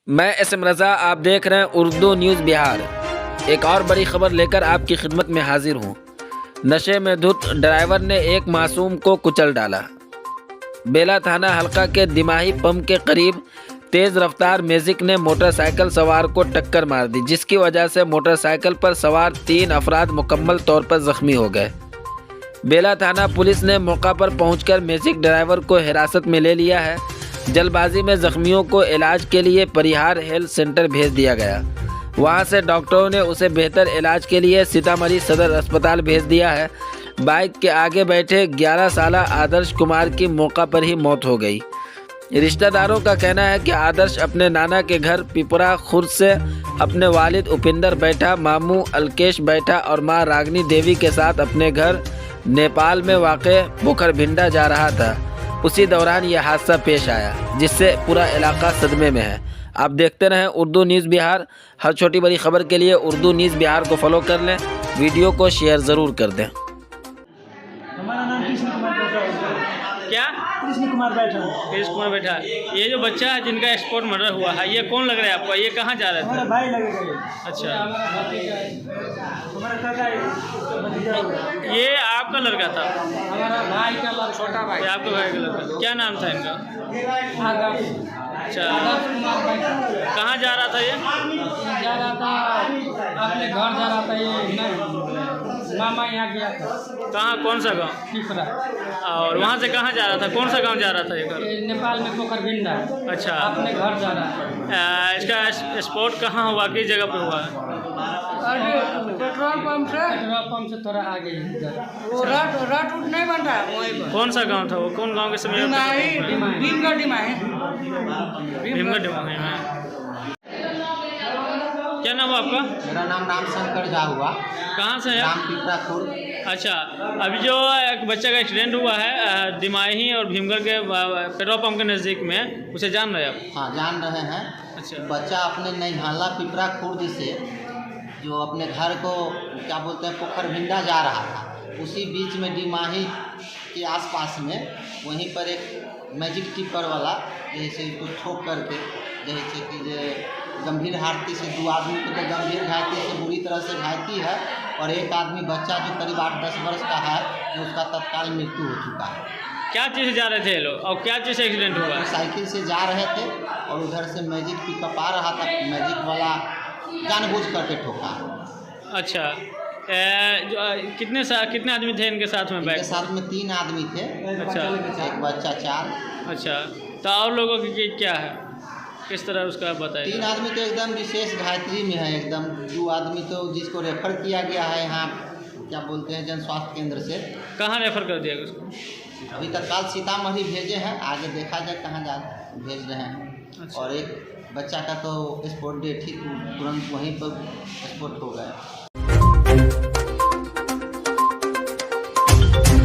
मैं एसएम रज़ा, आप देख रहे हैं उर्दू न्यूज़ बिहार। एक और बड़ी खबर लेकर आपकी खिदमत में हाजिर हूँ। नशे में धुत ड्राइवर ने एक मासूम को कुचल डाला। बेला थाना हल्का के दिमाही पंप के करीब तेज़ रफ्तार मैजिक ने मोटरसाइकिल सवार को टक्कर मार दी, जिसकी वजह से मोटरसाइकिल पर सवार 3 अफराद मुकम्मल तौर पर जख्मी हो गए। बेला थाना पुलिस ने मौका पर पहुंचकर मैजिक ड्राइवर को हिरासत में ले लिया है। जल्दबाजी में जख्मियों को इलाज के लिए परिहार हेल्थ सेंटर भेज दिया गया। वहां से डॉक्टरों ने उसे बेहतर इलाज के लिए सीतामढ़ी सदर अस्पताल भेज दिया है। बाइक के आगे बैठे 11 साला आदर्श कुमार की मौका पर ही मौत हो गई। रिश्तेदारों का कहना है कि आदर्श अपने नाना के घर पिपरा खुर्द से अपने वालिद उपिंदर बैठा, मामू अलकेश बैठा और मां रागनी देवी के साथ अपने घर नेपाल में वाक़े पोखरभिंडा जा रहा था। उसी दौरान यह हादसा पेश आया, जिससे पूरा इलाका सदमे में है। आप देखते रहें उर्दू न्यूज़ बिहार। हर छोटी बड़ी खबर के लिए उर्दू न्यूज़ बिहार को फॉलो कर लें, वीडियो को शेयर ज़रूर कर दें। हमारा नाम कृष्ण कुमार बैठा है। क्या? कृष्ण कुमार बैठा है। कृष्ण कुमार बैठा। ये जो बच्चा है जिनका स्पॉट मर्डर हुआ है, ये कौन लग रहा है आपको? ये कहाँ जा रहे हमारा थे? भाई लगेगा ये। अच्छा, हमारा काका है, उसका भतीजा होगा। ये आपका लड़का था? हमारा भाई का छोटा भाई। ये आपके भाई का लड़का। क्या नाम था इनका? अच्छा, कहाँ जा रहा था ये? जा रहा था अपने घर जा रहा था ये मामा यहाँ गया था। कहाँ, कौन सा गांव? पिपरा। और वहाँ से कहाँ जा रहा था? कौन सा गांव जा रहा था ये घर? नेपाल में पोखरभिंडा। अच्छा, अपने घर जा रहा था। इसका स्पॉट कहाँ हुआ, किस जगह पे हुआ है? पेट्रोल पंप से थोड़ा आगे वो रट उट नहीं बन रहा है वहीं पर। कौन सा गांव था वो? कौन गांव के समय? भीमगढ़ डिमाही। भीमगढ़ डिमाही में। क्या नाम है आपका? मेरा नाम रामशंकर झा हुआ। कहाँ से है? राम पिपरा खुर्द। अच्छा, अभी जो एक बच्चे का एक्सीडेंट हुआ है दिमाही और भीमगढ़ के पेट्रोल पंप के नज़दीक में, उसे जान रहे हैं आप? हाँ, जान रहे हैं। अच्छा, बच्चा अपने नैहाला पिपरा खुर्द से जो अपने घर को क्या बोलते हैं पोखरभिंडा जा रहा था, उसी बीच में डिमाही के आसपास में वहीं पर एक मैजिक टिप्पर वाला जैसे इसको ठोक करके जैसे कि गंभीर हालती से 2 आदमी को तो गंभीर घायती से बुरी तरह से घायती है, और एक आदमी बच्चा जो करीब 8-10 वर्ष का है, जो उसका तत्काल मृत्यु हो चुका है। क्या चीज़ से जा रहे थे ये लोग और क्या चीज़ से एक्सीडेंट हुआ? साइकिल से जा रहे थे और उधर से मैजिक पिकअप आ रहा था, मैजिक वाला जानबूझ करके ठोका। अच्छा, कितने आदमी थे इनके साथ में? इनके साथ में 3 आदमी थे। अच्छा, एक बच्चा 4। अच्छा, तो और लोगों की क्या है, किस तरह उसका बताइए? 3 आदमी तो एकदम विशेष घायत्री में है एकदम। 2 आदमी तो जिसको रेफर किया गया है यहाँ क्या बोलते हैं जन स्वास्थ्य केंद्र से। कहाँ रेफर कर दिया उसको? अभी तत्काल सीतामढ़ी भेजे हैं, आगे देखा जाए कहाँ जा भेज रहे हैं। अच्छा। और एक बच्चा का तो स्पॉट डेट ही तुरंत वहीं पर स्पॉट हो गया।